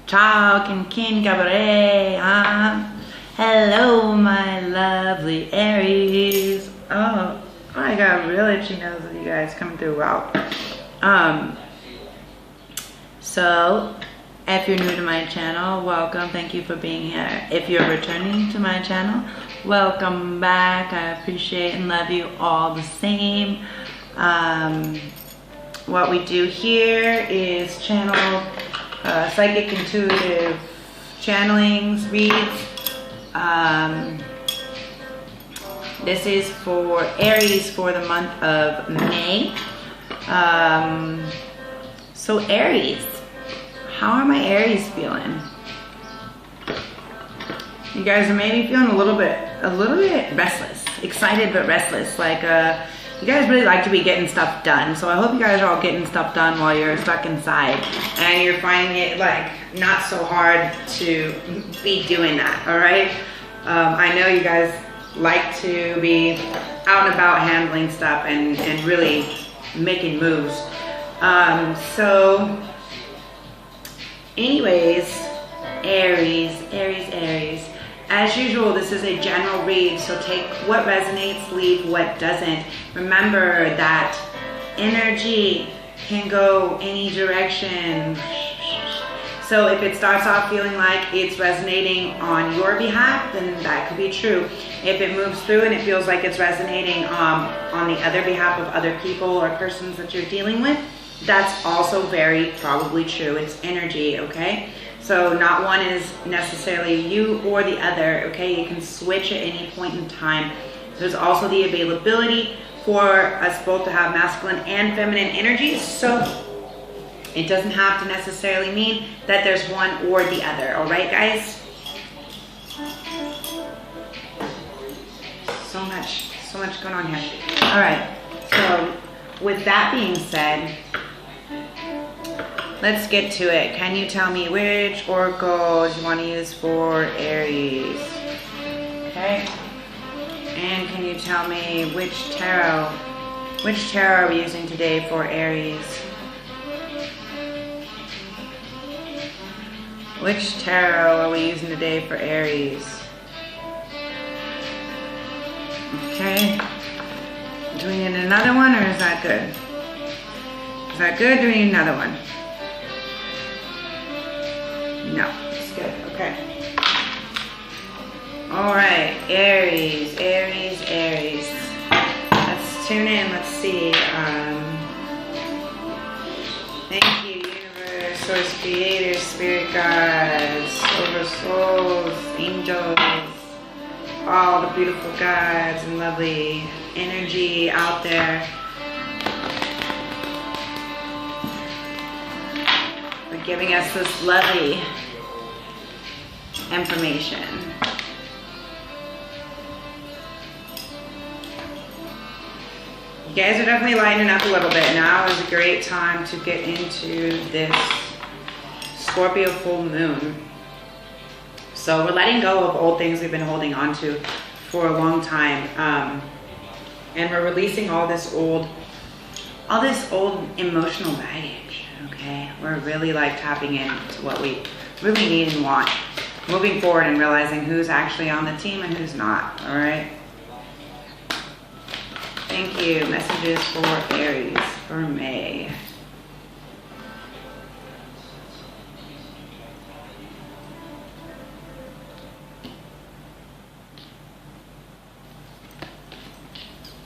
Ciao, Kin Cabaret. Hello, my lovely Aries. Oh, I got real itchy nose with you guys coming through. Wow. So, if you're new to my channel, welcome. Thank you for being here. If you're returning to my channel, welcome back. I appreciate and love you all the same. What we do here is channel psychic intuitive channelings, reads. This is for Aries for the month of May. So Aries, how are my Aries feeling? You guys are maybe feeling a little bit restless, excited but restless. Like you guys really like to be getting stuff done. So I hope you guys are all getting stuff done while you're stuck inside and you're finding it like not so hard to be doing that, all right? I know you guys like to be out and about handling stuff and really making moves. So anyways, Aries. As usual, this is a general read, so take what resonates, leave what doesn't. Remember that energy can go any direction. So if it starts off feeling like it's resonating on your behalf, then that could be true. If it moves through and it feels like it's resonating on the other behalf of other people or persons that you're dealing with, that's also very probably true. It's energy, okay? So not one is necessarily you or the other, okay? You can switch at any point in time. There's also the availability for us both to have masculine and feminine energies, so it doesn't have to necessarily mean that there's one or the other, all right, guys? So much going on here. All right, so with that being said, let's get to it. Can you tell me which oracles you want to use for Aries? Okay. And can you tell me which tarot are we using today for Aries? Which tarot are we using today for Aries? Okay. Do we need another one or is that good? Is that good? Do we need another one? No, it's good. Okay. All right, Aries. Let's tune in. Let's see. Thank you, universe, source, creator, spirit guides, over souls, angels, all the beautiful guides and lovely energy out there. For giving us this lovely information. You guys are definitely lightening up a little bit. Now is a great time to get into this Scorpio full moon. So we're letting go of old things we've been holding on to for a long time. And we're releasing all this old emotional baggage, okay? We're really like tapping into what we really need and want. Moving forward and realizing who's actually on the team and who's not, all right? Thank you. Messages for Aries for May.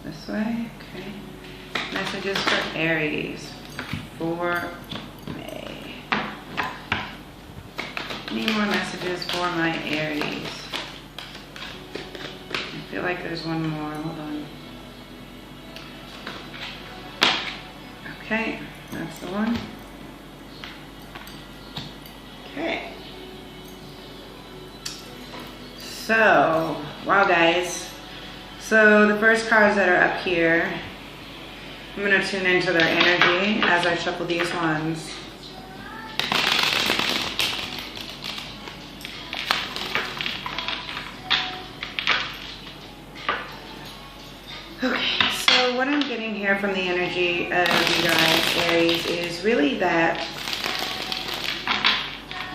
This way, okay. Messages for Aries for May. Any more messages for my Aries? I feel like there's one more. Hold on. Okay, that's the one. Okay. So, wow guys. So the first cards that are up here, I'm going to tune into their energy as I shuffle these ones. Okay, so what I'm getting here from the energy of you guys, Aries, is really that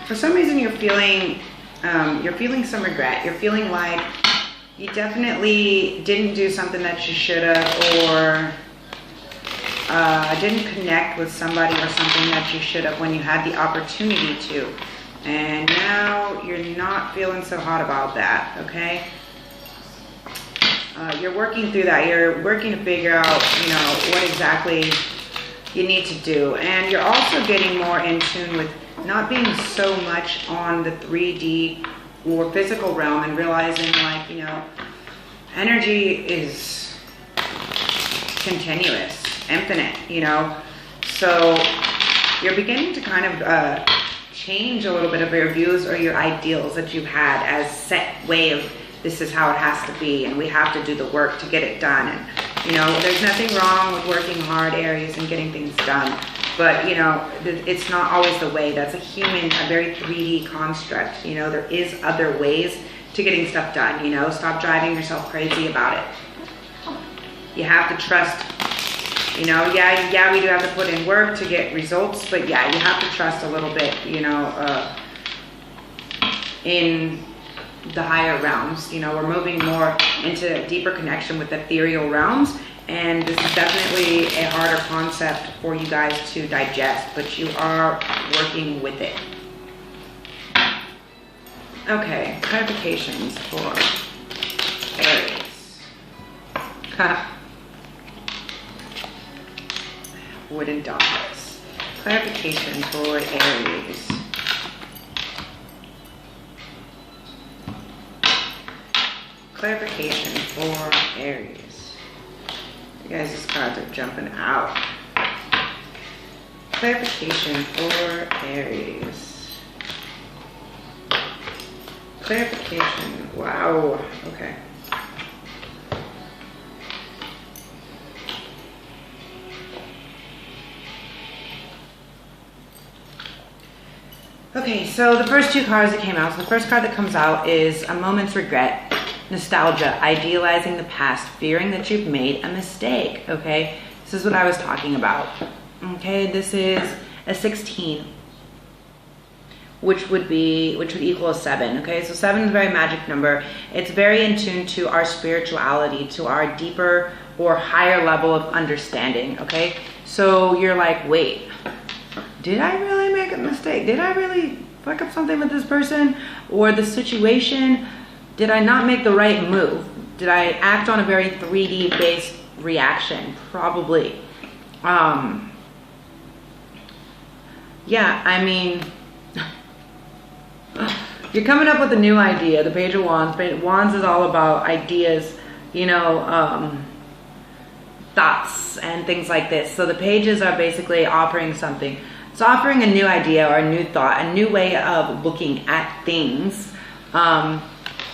for some reason you're feeling some regret. You're feeling like you definitely didn't do something that you should have, or didn't connect with somebody or something that you should have when you had the opportunity to. And now you're not feeling so hot about that, okay? You're working through that. You're working to figure out, you know, what exactly you need to do. And you're also getting more in tune with not being so much on the 3D or physical realm, and realizing, like, you know, energy is continuous, infinite, you know. So you're beginning to kind of change a little bit of your views or your ideals that you've had as set way of, this is how it has to be, and we have to do the work to get it done. And, you know, there's nothing wrong with working hard, Aries, and getting things done. But, you know, it's not always the way. That's a very 3D construct. You know, there is other ways to getting stuff done, you know. Stop driving yourself crazy about it. You have to trust, you know, yeah, we do have to put in work to get results, but yeah, you have to trust a little bit, you know, in the higher realms. You know, we're moving more into a deeper connection with ethereal realms. And this is definitely a harder concept for you guys to digest, but you are working with it. Okay, clarifications for Aries. Wooden dogs. Clarification for Aries. Clarification for Aries. You guys, these cards are jumping out. Clarification for Aries. Clarification. Wow. Okay. Okay, so the first two cards that came out. So the first card that comes out is a moment's regret. Nostalgia, idealizing the past, fearing that you've made a mistake, okay? This is what I was talking about, okay? This is a 16, which would equal a 7, okay? So 7 is a very magic number. It's very in tune to our spirituality, to our deeper or higher level of understanding, okay? So you're like, wait, did I really make a mistake? Did I really fuck up something with this person or the situation? Did I not make the right move? Did I act on a very 3D based reaction? Probably. Yeah, I mean, you're coming up with a new idea. The Page of Wands. Wands is all about ideas, you know, thoughts and things like this. So the pages are basically offering something. It's offering a new idea or a new thought, a new way of looking at things.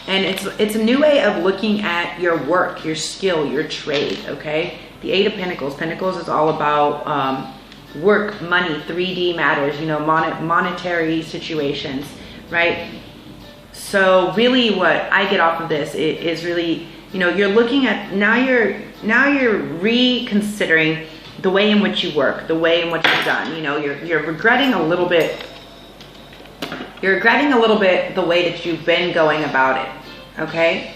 And it's a new way of looking at your work, your skill, your trade, okay? The 8 of Pentacles. Pentacles is all about work, money, 3D matters, you know, monetary situations, right? So really what I get off of this is really, you know, you're looking at, now you're reconsidering the way in which you work, the way in which you've done. You know, you're regretting a little bit. You're regretting a little bit the way that you've been going about it, okay?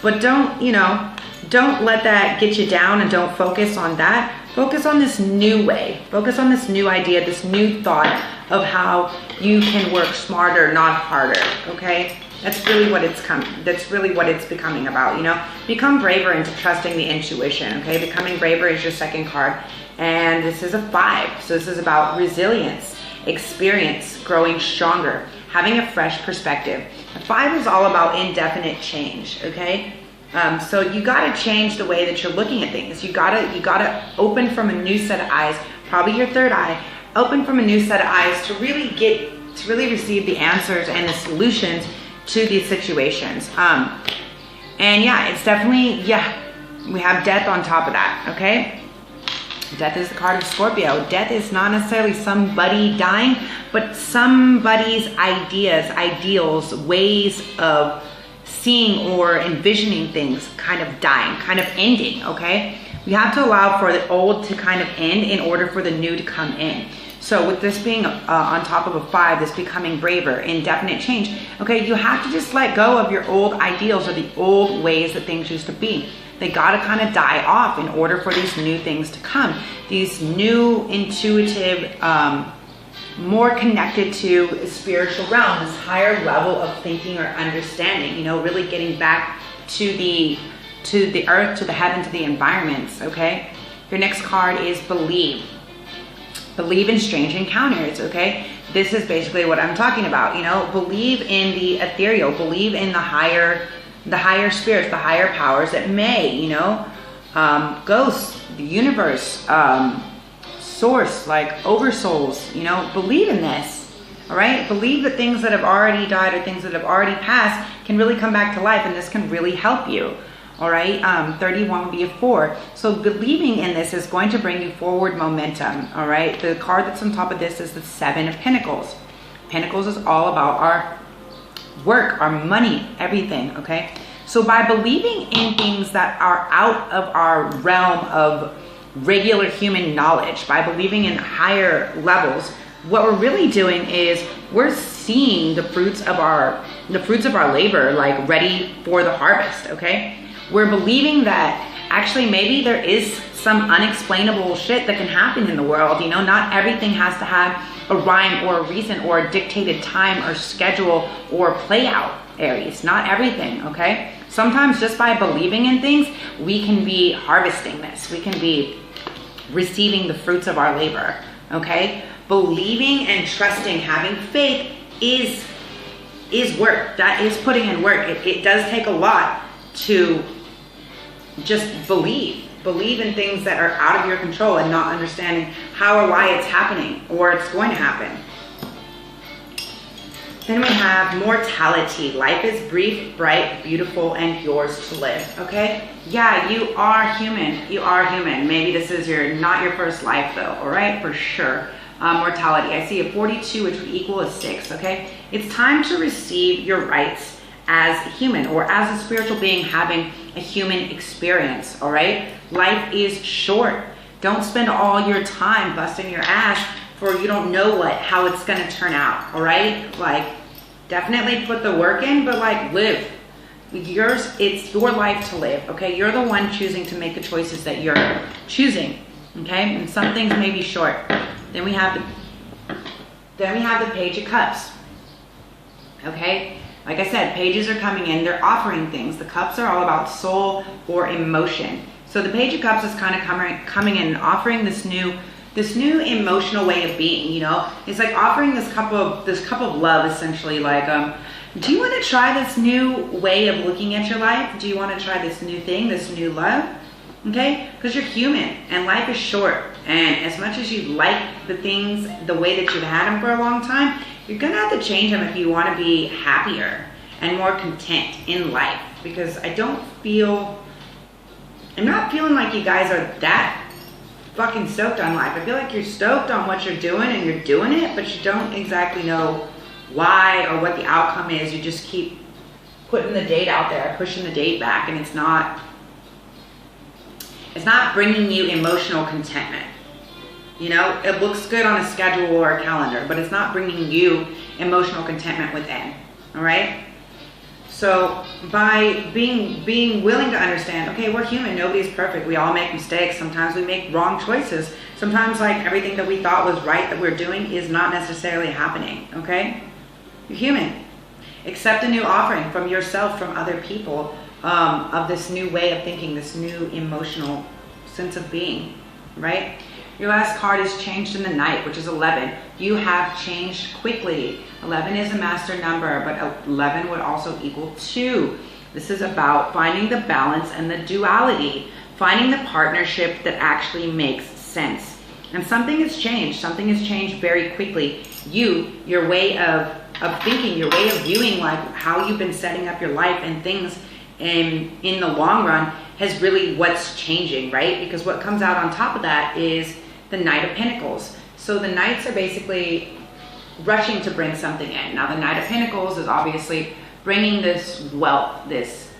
But don't, you know, don't let that get you down, and don't focus on that. Focus on this new way. Focus on this new idea, this new thought of how you can work smarter, not harder, okay? That's really what it's becoming about, you know? Become braver into trusting the intuition, okay? Becoming braver is your second card. And this is a 5. So this is about resilience, experience, growing stronger, having a fresh perspective. A 5 is all about indefinite change, okay? So you gotta change the way that you're looking at things. You gotta open from a new set of eyes, probably your third eye, open from a new set of eyes to really receive the answers and the solutions to these situations. And yeah, it's definitely, yeah, we have death on top of that, okay? Death is the card of Scorpio. Death is not necessarily somebody dying, but somebody's ideas, ideals, ways of seeing or envisioning things kind of dying, kind of ending, okay? We have to allow for the old to kind of end in order for the new to come in. So with this being on top of a 5, this becoming braver, indefinite change, okay, you have to just let go of your old ideals or the old ways that things used to be. They gotta kind of die off in order for these new things to come. These new intuitive, more connected to a spiritual realm, this higher level of thinking or understanding, you know, really getting back to the earth, to the heaven, to the environments, okay? Your next card is believe. Believe in strange encounters, okay? This is basically what I'm talking about, you know? Believe in the ethereal, believe in the higher spirits, the higher powers that may, you know, ghosts, the universe, source, like oversouls, you know, believe in this, all right? Believe that things that have already died or things that have already passed can really come back to life, and this can really help you. All right, 31 would be a 4. So believing in this is going to bring you forward momentum, all right? The card that's on top of this is the 7 of Pentacles. Pentacles is all about our work, our money, everything, okay? So by believing in things that are out of our realm of regular human knowledge, by believing in higher levels, what we're really doing is we're seeing the fruits of our labor, like ready for the harvest, okay? We're believing that actually maybe there is some unexplainable shit that can happen in the world. You know, not everything has to have a rhyme or a reason or a dictated time or schedule or play out, Aries. Not everything, okay? Sometimes just by believing in things, we can be harvesting this. We can be receiving the fruits of our labor, okay? Believing and trusting, having faith is work. That is putting in work. It does take a lot to just believe in things that are out of your control and not understanding how or why it's happening or it's going to happen. Then we have mortality. Life is brief, bright, beautiful, and yours to live, okay? Yeah, you are human. You are human. Maybe this is not your first life though, all right? For sure. Mortality. I see a 42, which would equal a 6, okay? It's time to receive your rights as a human or as a spiritual being having a human experience, all right? Life is short. Don't spend all your time busting your ass for you don't know how it's gonna turn out, all right? Like, definitely put the work in, but like live. It's your life to live, okay? You're the one choosing to make the choices that you're choosing, okay? And some things may be short. Then we have the Page of Cups, okay? Like I said, pages are coming in, they're offering things. The cups are all about soul or emotion. So the Page of Cups is kind of coming in and offering this new emotional way of being, you know? It's like offering this cup of love, essentially. Like, do you want to try this new way of looking at your life? Do you want to try this new thing, this new love? Okay? Because you're human and life is short. And as much as you like the things the way that you've had them for a long time, you're gonna have to change them if you want to be happier and more content in life. Because I'm not feeling like you guys are that fucking stoked on life. I feel like you're stoked on what you're doing and you're doing it, but you don't exactly know why or what the outcome is. You just keep putting the date out there, pushing the date back, and it's not bringing you emotional contentment. You know, it looks good on a schedule or a calendar, but it's not bringing you emotional contentment within, all right? So by being willing to understand, okay, we're human, nobody's perfect. We all make mistakes. Sometimes we make wrong choices. Sometimes like everything that we thought was right that we're doing is not necessarily happening, okay? You're human. Accept a new offering from yourself, from other people, of this new way of thinking, this new emotional sense of being, right? Your last card is changed in the night, which is 11. You have changed quickly. 11 is a master number, but 11 would also equal 2. This is about finding the balance and the duality, finding the partnership that actually makes sense. And something has changed. Something has changed very quickly. Your way of thinking, your way of viewing like how you've been setting up your life and things in the long run has really what's changing, right? Because what comes out on top of that is the Knight of Pentacles. So the Knights are basically rushing to bring something in. Now the Knight of Pentacles is obviously bringing this wealth, this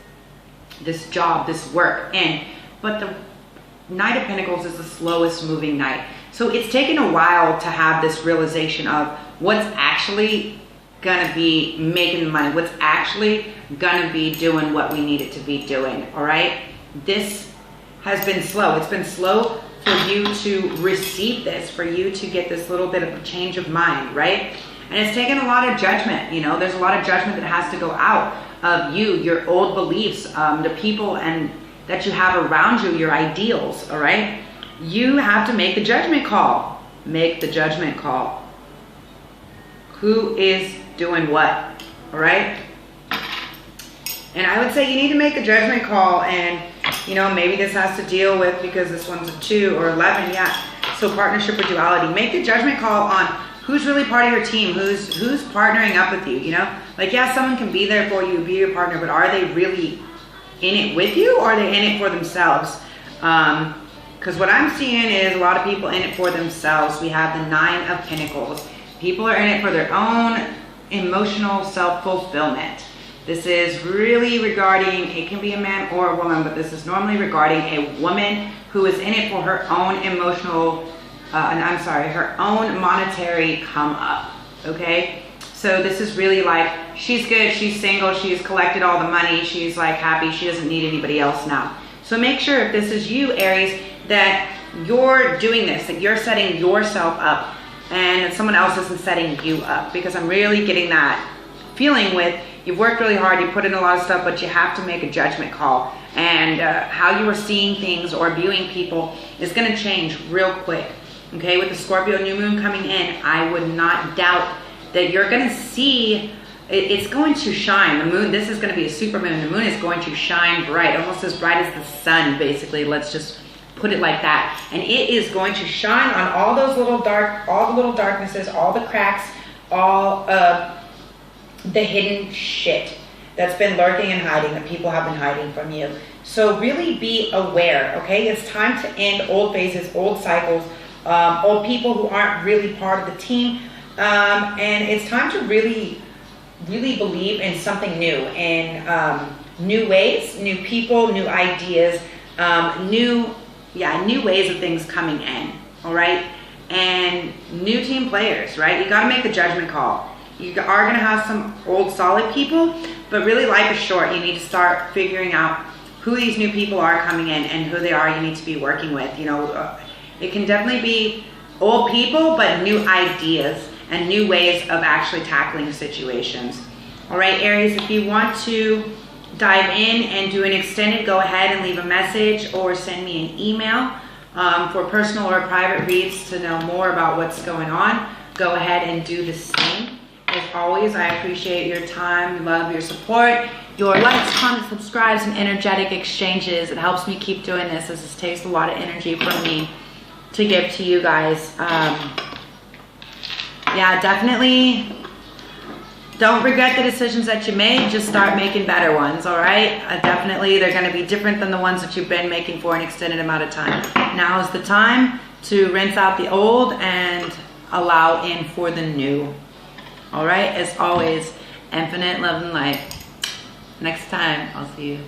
job, this work in. But the Knight of Pentacles is the slowest moving knight. So it's taken a while to have this realization of what's actually gonna be making the money, what's actually gonna be doing what we need it to be doing, all right? This has been slow. It's been slow for you to receive this, for you to get this little bit of a change of mind, right? And it's taken a lot of judgment, you know, there's a lot of judgment that has to go out of you, your old beliefs, the people and that you have around you, your ideals, all right? You have to make the judgment call. Make the judgment call. Who is doing what, all right? And I would say you need to make a judgment call, and you know, maybe this has to deal with, because this one's a 2 or 11, yeah. So partnership or duality. Make a judgment call on who's really part of your team, who's partnering up with you, you know? Like, yeah, someone can be there for you, be your partner, but are they really in it with you, or are they in it for themselves? Because what I'm seeing is a lot of people in it for themselves. We have the 9 of Pentacles. People are in it for their own emotional self-fulfillment. This is really regarding, it can be a man or a woman, but this is normally regarding a woman who is in it for her own emotional, her own monetary come up, okay? So this is really like, she's good, she's single, she's collected all the money, she's like happy, she doesn't need anybody else now. So make sure, if this is you, Aries, that you're doing this, that you're setting yourself up and that someone else isn't setting you up, because I'm really getting that feeling with, you've worked really hard, you put in a lot of stuff, but you have to make a judgment call. And how you are seeing things or viewing people is going to change real quick. Okay, with the Scorpio new moon coming in, I would not doubt that you're going to see, it's going to shine. The moon, this is going to be a super moon. The moon is going to shine bright, almost as bright as the sun, basically. Let's just put it like that. And it is going to shine on all those little all the little darknesses, all the cracks, all the hidden shit that's been lurking and hiding, that people have been hiding from you. So really be aware, okay? It's time to end old phases, old cycles, old people who aren't really part of the team. And it's time to really believe in something new, in new ways, new people, new ideas, new ways of things coming in, all right? And new team players, right? You gotta make the judgment call. You are going to have some old solid people, but really life is short. You need to start figuring out who these new people are coming in and who they are you need to be working with. You know, it can definitely be old people, but new ideas and new ways of actually tackling situations. All right, Aries, if you want to dive in and do an extended, go ahead and leave a message or send me an email for personal or private reads to know more about what's going on. Go ahead and do the same. As always, I appreciate your time, love, your support, your likes, comments, subscribes, and energetic exchanges. It helps me keep doing this, as this takes a lot of energy from me to give to you guys. Yeah, definitely don't regret the decisions that you made. Just start making better ones, all right? Definitely, they're going to be different than the ones that you've been making for an extended amount of time. Now is the time to rinse out the old and allow in for the new. All right, as always, infinite love and light. Next time, I'll see you.